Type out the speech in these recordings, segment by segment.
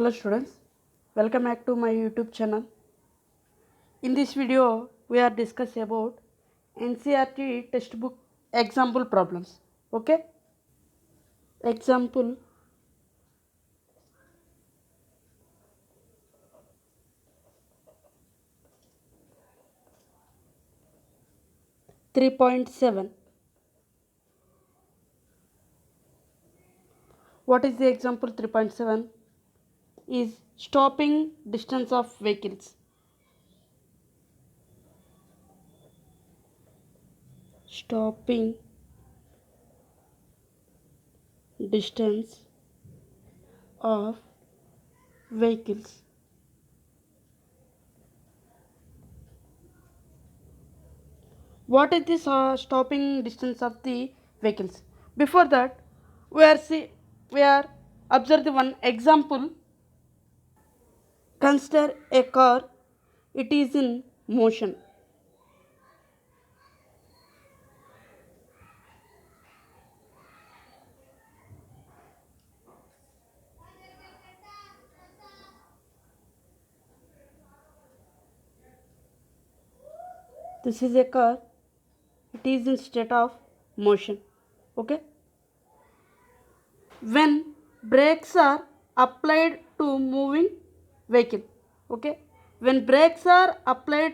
Hello students, welcome back to my YouTube channel. In this video, we are discussing about NCERT textbook example problems. Okay, example 3.7. What is the example 3.7? Is stopping distance of vehicles. Stopping distance of vehicles. What is this stopping distance of the vehicles? Before that, we are observe the one example. Consider a car, it is in motion. This is a car, it is in state of motion. Okay. When brakes are applied to moving vehicle. Okay. When brakes are applied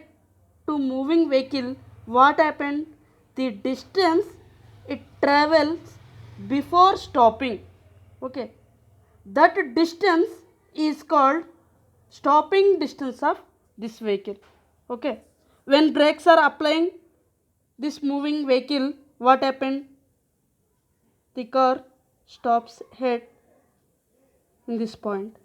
to moving vehicle, what happened? The distance it travels before stopping. Okay. That distance is called stopping distance of this vehicle. Okay. When brakes are applying this moving vehicle, what happened? The car stops head in this point.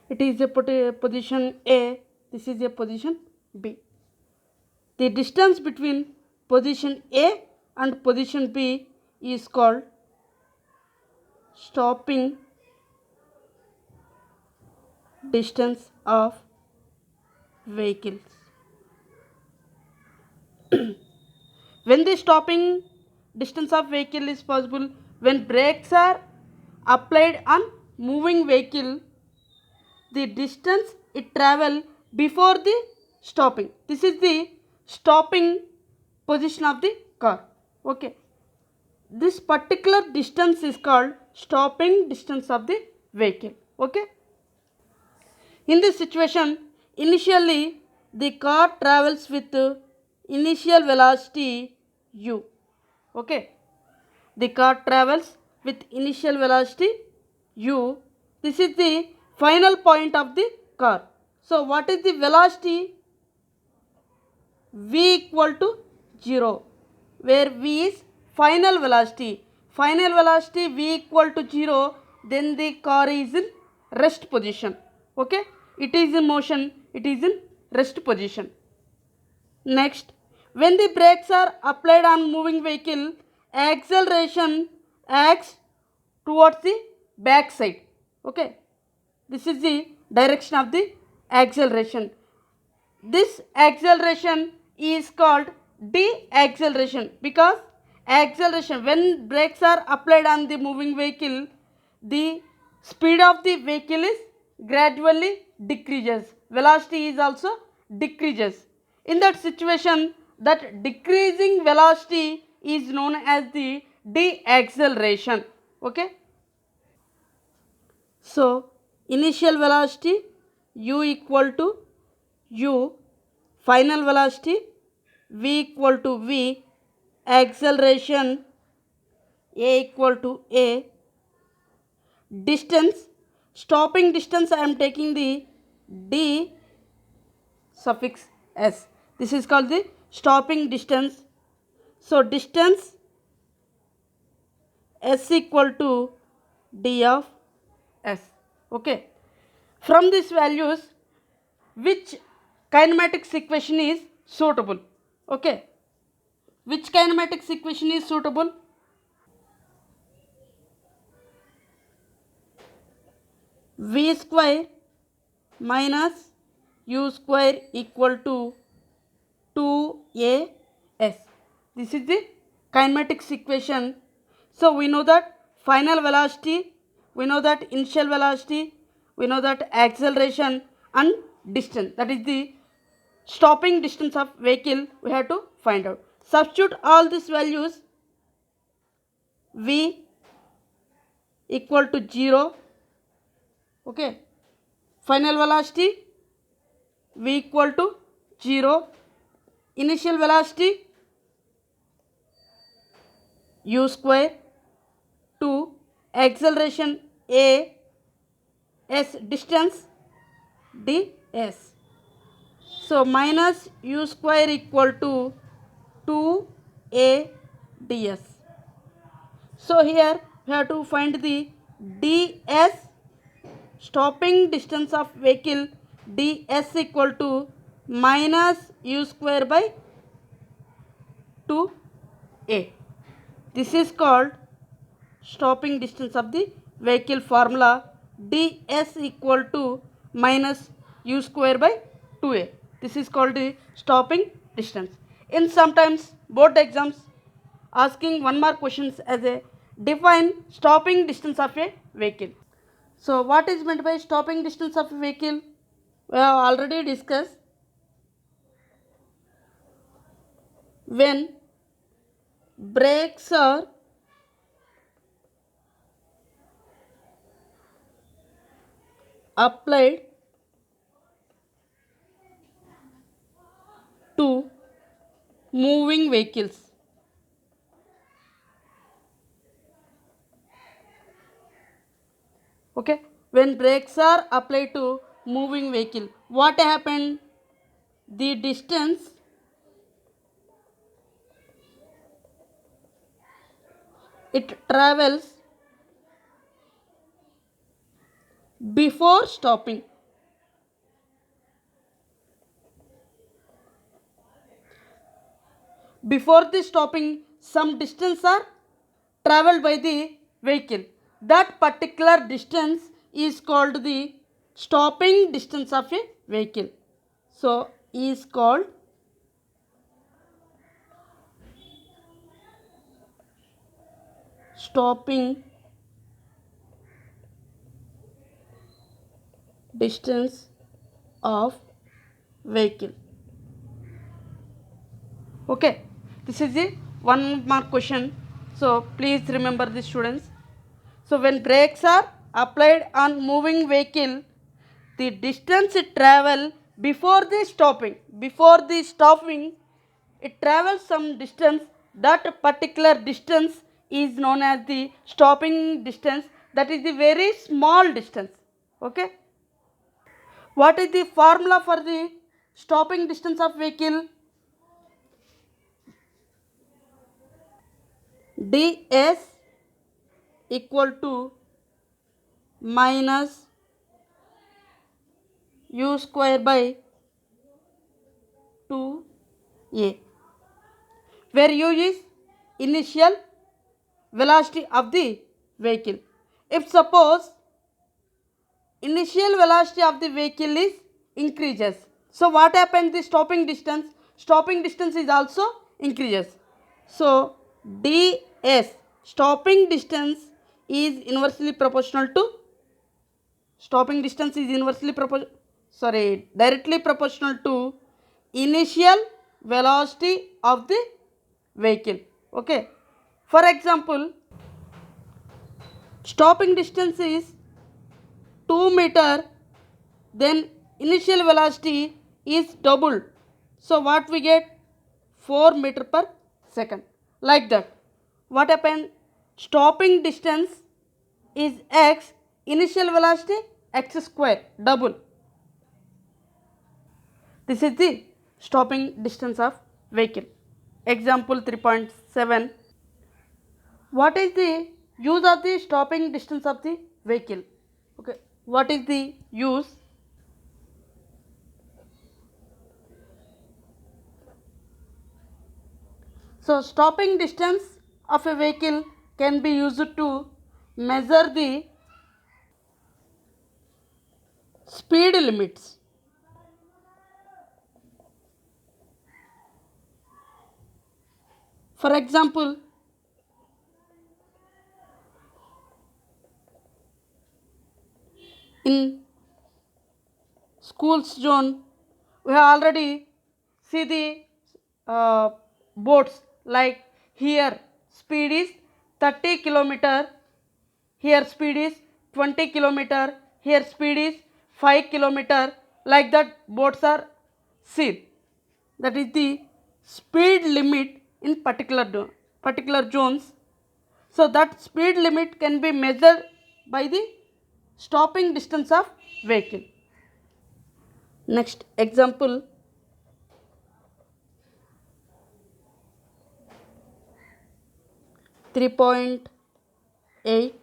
It is a position A, this is a position B. The distance between position A and position B is called stopping distance of vehicles. When the stopping distance of vehicle is possible, when brakes are applied on moving vehicle, the distance it travel before the stopping. This is the stopping position of the car. Okay. This particular distance is called stopping distance of the vehicle. Okay. In this situation, initially the car travels with initial velocity u. Okay. The car travels with initial velocity u. This is the final point of the car. So what is the velocity? V equal to 0, where V is final velocity. Final velocity V equal to 0, then the car is in rest position. Okay, it is in motion, it is in rest position. Next, when the brakes are applied on moving vehicle, acceleration acts towards the back side. Okay, this is the direction of the acceleration. This acceleration is called deceleration, because acceleration, when brakes are applied on the moving vehicle, the speed of the vehicle is gradually decreases, velocity is also decreases. In that situation, that decreasing velocity is known as the deceleration. Okay. So initial velocity u equal to u, final velocity v equal to v, acceleration a equal to a, distance, stopping distance I am taking the d suffix s, this is called the stopping distance. So distance s equal to d of s. Okay, from these values, which kinematics equation is suitable? Okay, which kinematics equation is suitable? V square minus u square equal to 2a This is the kinematics equation. So we know that final velocity, we know that initial velocity, we know that acceleration and distance, that is the stopping distance of vehicle, we have to find out. Substitute all these values. V equal to 0, okay, final velocity V equal to 0, initial velocity u square, 2, acceleration a, s distance ds. So minus u square equal to 2a ds. So here we have to find the ds, stopping distance of vehicle, ds equal to minus u square by 2a. This is called stopping distance of the vehicle formula, ds equal to minus u square by 2a. This is called the stopping distance. In sometimes board exams asking one more questions as a define stopping distance of a vehicle. So what is meant by stopping distance of a vehicle? We have already discussed. When brakes are applied to moving vehicles. Okay, when brakes are applied to moving vehicle, what happened? The distance it travels before stopping. Before the stopping, some distance are traveled by the vehicle. That particular distance is called the stopping distance of a vehicle. So is called stopping distance of vehicle. Okay, this is the one mark question. So please remember this, students. So when brakes are applied on moving vehicle, the distance it travel before the stopping, it travels some distance. That particular distance is known as the stopping distance. That is the very small distance. Okay. What is the formula for the stopping distance of vehicle? ds equal to minus u square by 2a, where u is initial velocity of the vehicle. If suppose initial velocity of the vehicle is increases, so what happens? The stopping distance is also increases. So ds, stopping distance is inversely proportional to directly proportional to initial velocity of the vehicle. Okay, for example, stopping distance is 2 meter, then initial velocity is doubled, so what we get? 4 meter per second. Like that, what happened? Stopping distance is x, initial velocity x square, double. This is the stopping distance of vehicle. Example 3.7. What is the use of the stopping distance of the vehicle? Okay, what is the use? So stopping distance of a vehicle can be used to measure the speed limits. For example, in schools zone, we have already see the boards like here speed is 30 kilometer, here speed is 20 kilometer, here speed is 5 kilometer, like that boards are seen. That is the speed limit in particular zones. So that speed limit can be measured by the stopping distance of vehicle. Next example, 3.8.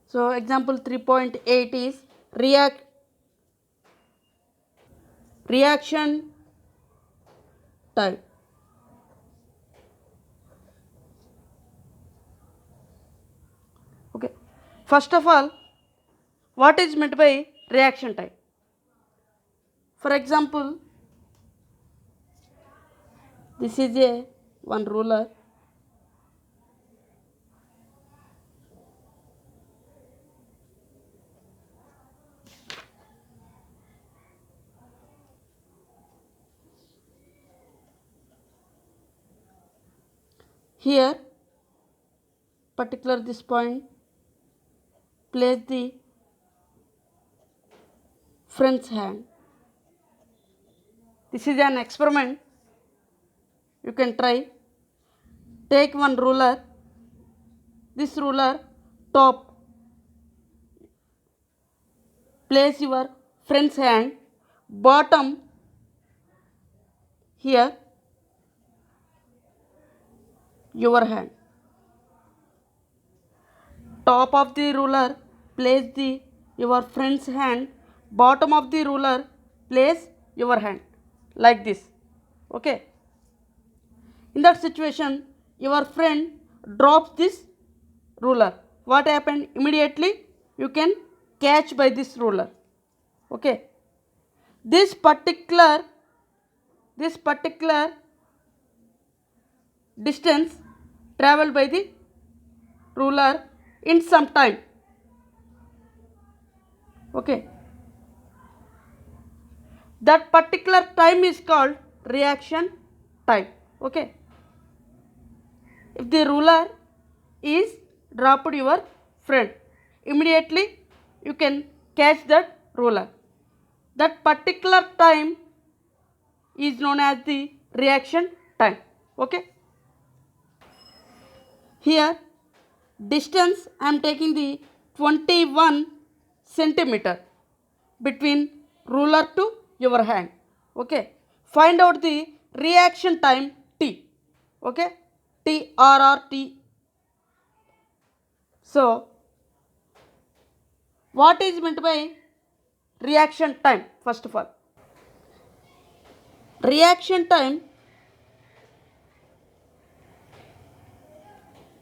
So example 3.8 is reaction time. Okay. First of all, what is meant by reaction time? For example, this is a one ruler. Here, particular this point, place the friend's hand. This is an experiment. You can try. Take one ruler. This ruler top. Place your friend's hand. Bottom here. Your hand. Top of the ruler, place the your friend's hand. Bottom of the ruler, place your hand, like this. Okay. In that situation, your friend drops this ruler. What happened? Immediately you can catch by this ruler. Okay. This particular distance traveled by the ruler in some time. Okay. That particular time is called reaction time. Okay. If the ruler is dropped your friend, immediately you can catch that ruler. That particular time is known as the reaction time. Okay. Here distance I am taking the 21 centimeter between ruler to your hand. Okay. Find out the reaction time T. Okay. T. So what is meant by reaction time? First of all, reaction time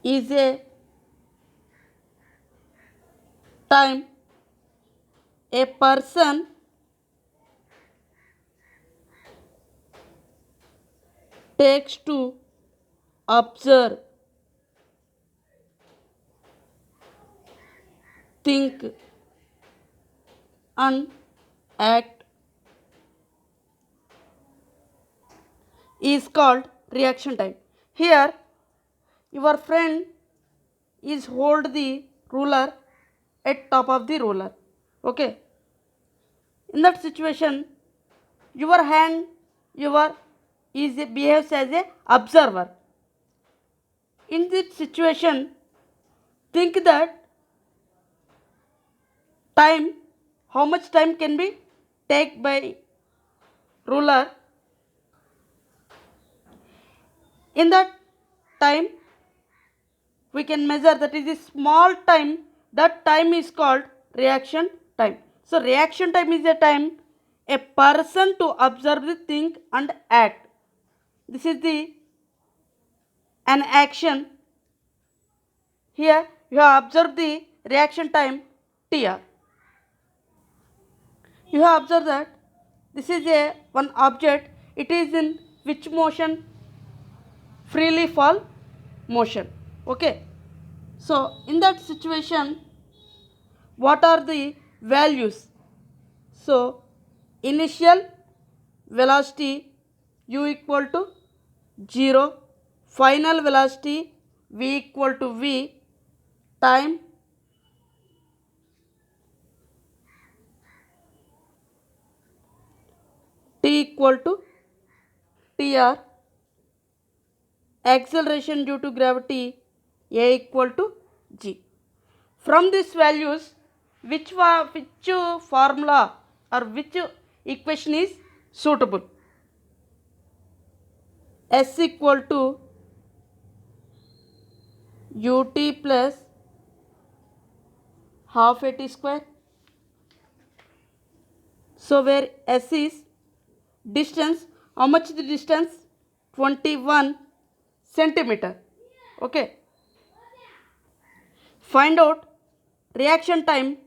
is a time a person takes to observe, think and act is called reaction time. Here your friend is hold the ruler at top of the ruler. Okay. In that situation, your hand behaves as a observer. In this situation, think that time, how much time can be take by ruler. In that time, we can measure, that is a small time. That time is called reaction time. So reaction time is a time a person to observe the think and act. This is the an action. Here you have observed the reaction time TR. You have observed that this is a one object. It is in which motion? freely fall motion. Okay. So in that situation, what are the values? So initial velocity u equal to 0, final velocity v equal to v, time t equal to tr, acceleration due to gravity a equal to g. From these values, which formula or which equation is suitable? S equal to ut plus half at square. So where S is distance, how much the distance? 21 centimeter. Okay. Find out reaction time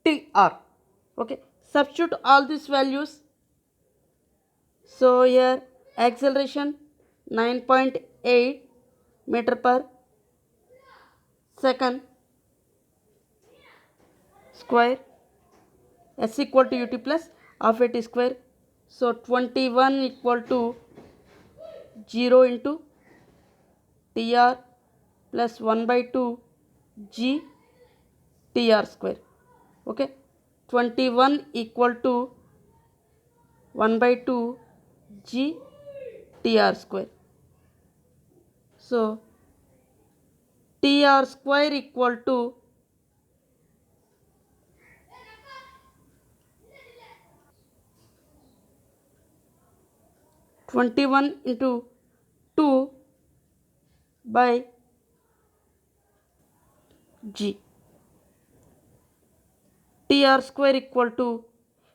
TR. Okay. Substitute all these values. So here acceleration 9.8 meter per second square, S equal to ut plus half at square. So 21 equal to 0 into tr plus 1 by 2 g tr square. Okay. 21 equal to 1 by 2 g tr square. So tr square equal to 21 into 2 by g. tr square equal to,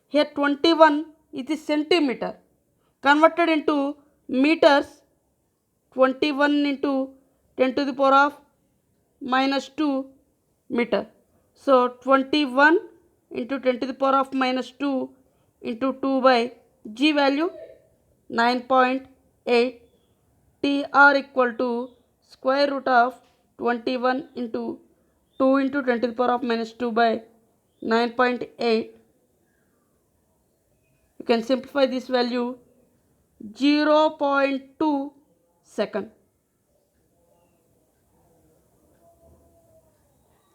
here 21 is the centimeter, converted into meters, 21 into 10 to the power of minus 2 meter. So 21 into 10 to the power of minus 2 into 2 by g value 9.8, tr equal to square root of 21 into 2 into 10 to the power of minus 2 by 9.8. You can simplify this value 0.2 second.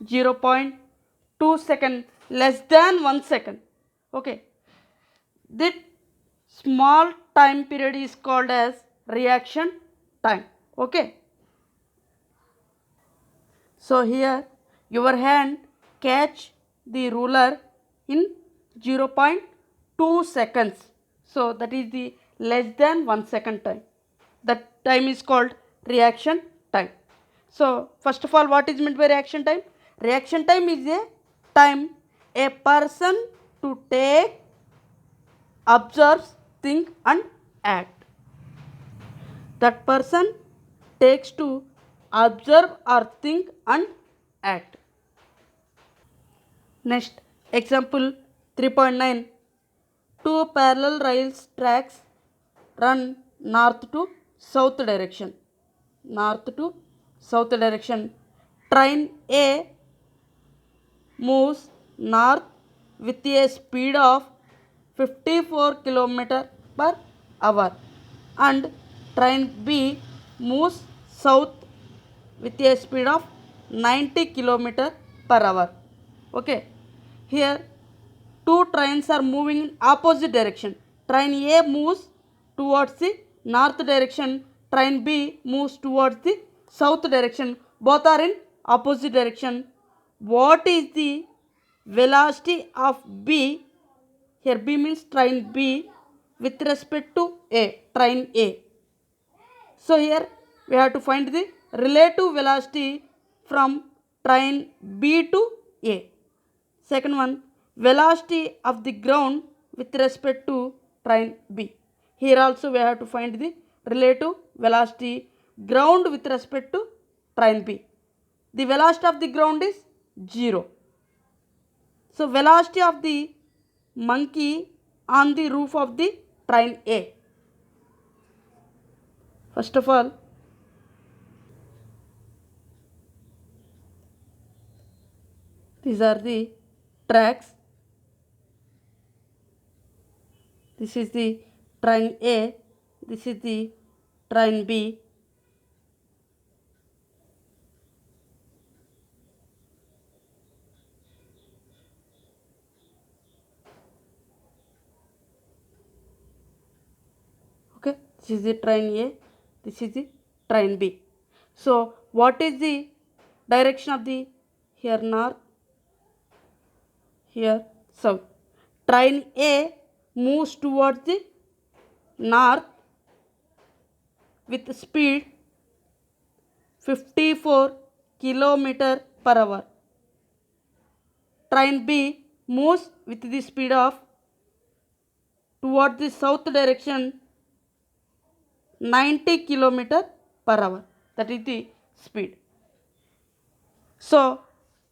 0.2 second, less than 1 second. Okay. That small time period is called as reaction time. Okay. So here your hand catch the ruler in 0.2 seconds. So that is the less than 1 second time. That time is called reaction time. So first of all, what is meant by reaction time? Reaction time is a time a person to take, observes, think and act. That person takes to observe or think and act. Next example 3.9. Two parallel rail tracks run north to south direction. North to south direction. Train A moves north with a speed of 54 km per hour and train B moves south with a speed of 90 km per hour. Okay. Here two trains are moving in opposite direction. Train A moves towards the north direction, train B moves towards the south direction. Both are in opposite direction. What is the velocity of B? Here B means train B with respect to A, train A. So here we have to find the relative velocity from train B to A. Second one, velocity of the ground with respect to train B. Here also we have to find the relative velocity ground with respect to train B. The velocity of the ground is 0. So velocity of the monkey on the roof of the train A. First of all, These are the tracks. This is the train A, this is the train B. Okay, this is the train A, this is the train B. So what is the direction of the, here north, here south. Train A moves towards the north with speed 54 kilometer per hour. Train B moves with the speed of towards the south direction 90 kilometer per hour. That is the speed. So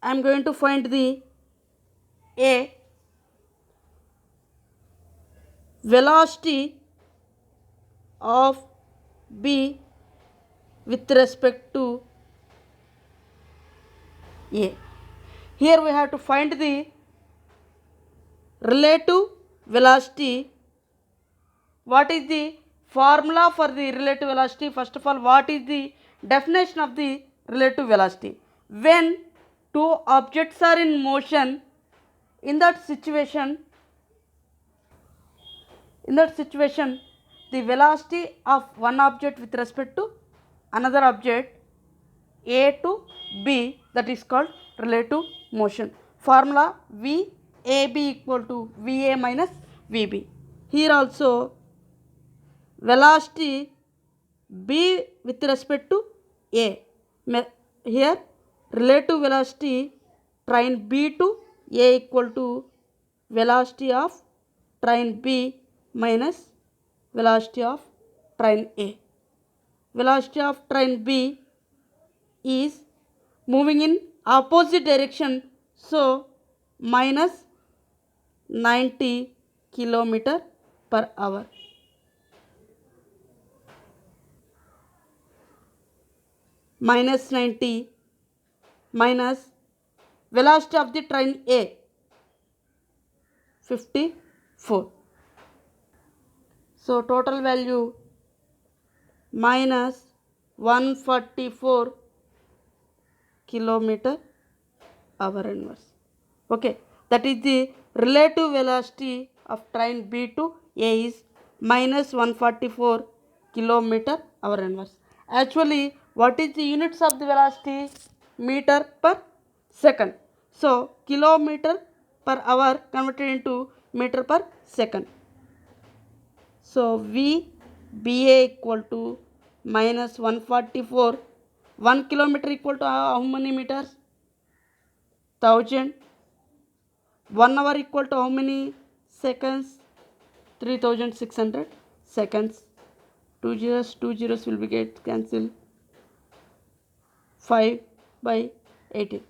I am going to find the A velocity of B with respect to A. Here we have to find the relative velocity. What is the formula for the relative velocity? First of all, what is the definition of the relative velocity? When two objects are in motion, in that situation the velocity of one object with respect to another object A to B, that is called relative motion. Formula VAB equal to VA minus VB. Here also velocity B with respect to A. Here relative velocity train B to A equal to velocity of train B minus velocity of train A. Velocity of train B is moving in opposite direction, so minus 90 kilometer per hour. Minus 90 minus velocity of the train A 54. So total value minus 144 kilometer hour inverse. Okay, that is the relative velocity of train B to A is minus 144 kilometer hour inverse. Actually, what is the units of the velocity? Meter per second. So kilometer per hour converted into meter per second. So VBA equal to minus 144. 1 kilometer equal to how many meters? 1000. 1 hour equal to how many seconds? 3600 seconds. 2 zeros will be get cancelled. 5 by 18.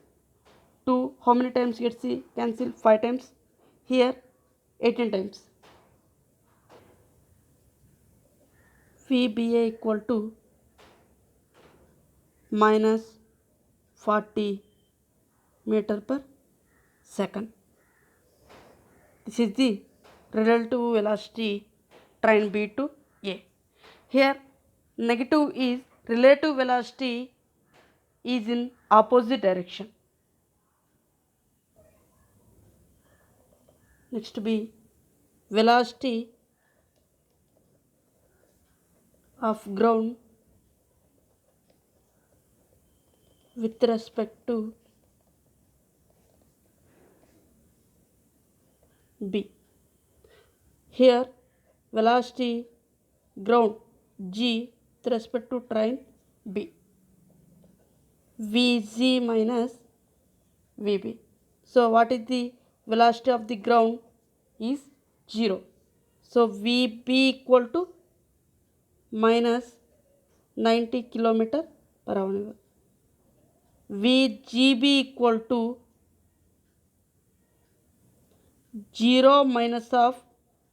2 how many times gets cancelled? 5 times. Here 18 times. VBA equal to minus 40 meter per second. This is the relative velocity train B to A. Here negative is relative velocity is in opposite direction. Next be velocity of ground with respect to B. Here velocity ground G with respect to train B. Vg minus Vb. So what is the velocity of the ground is 0. So Vb equal to minus 90 kilometer per hour. Vgb equal to 0 minus of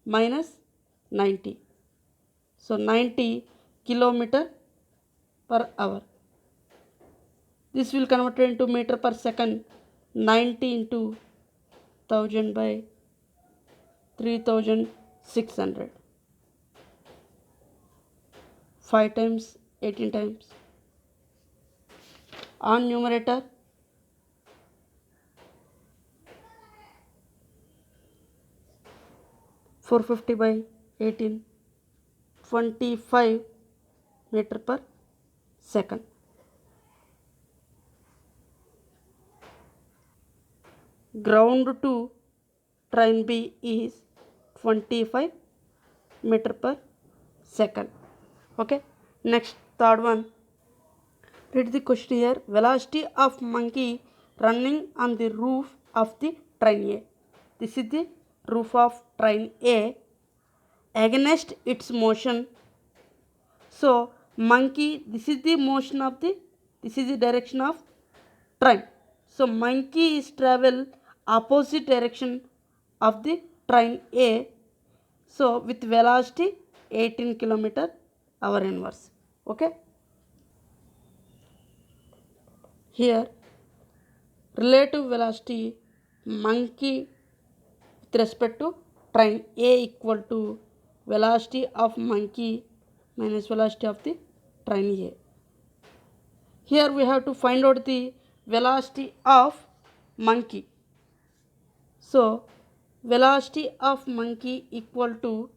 minus 90. So 90 kilometer per hour. This will convert into meter per second. 90 into 1000 by 3600. 5 times 18 times. On numerator, 450 by 18, 25 meter per second. Ground to train B is 25 meter per second. Okay. Next, third one. Read the question here. Velocity of monkey running on the roof of the train A. This is the roof of train A. Against its motion. So monkey, this is the motion of the, this is the direction of train. So monkey is travel opposite direction of the train A. So with velocity 18 km hour inverse. Okay. Here relative velocity monkey with respect to train A equal to velocity of monkey minus velocity of the train A. Here we have to find out the velocity of monkey. So velocity of monkey equal to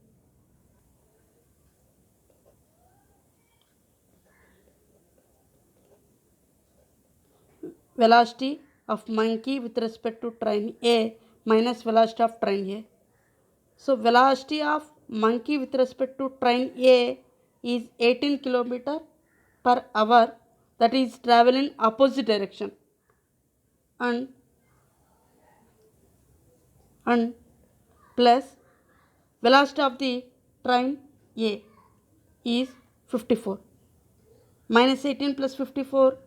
velocity of monkey with respect to train A minus velocity of train A. So velocity of monkey with respect to train A is 18 km per hour, that is travel in opposite direction, and plus velocity of the train A is 54, minus 18 plus 54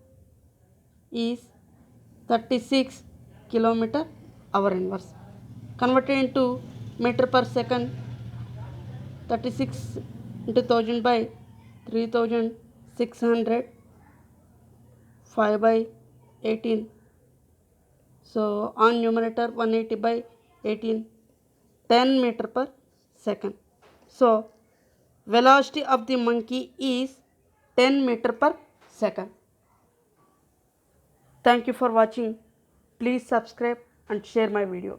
is 36 km hour inverse. Converted into meter per second, 36 into 1000 by 3600, 5 by 18. So on numerator 180 by 18, 10 meter per second. So velocity of the monkey is 10 meter per second. Thank you for watching. Please subscribe and share my video.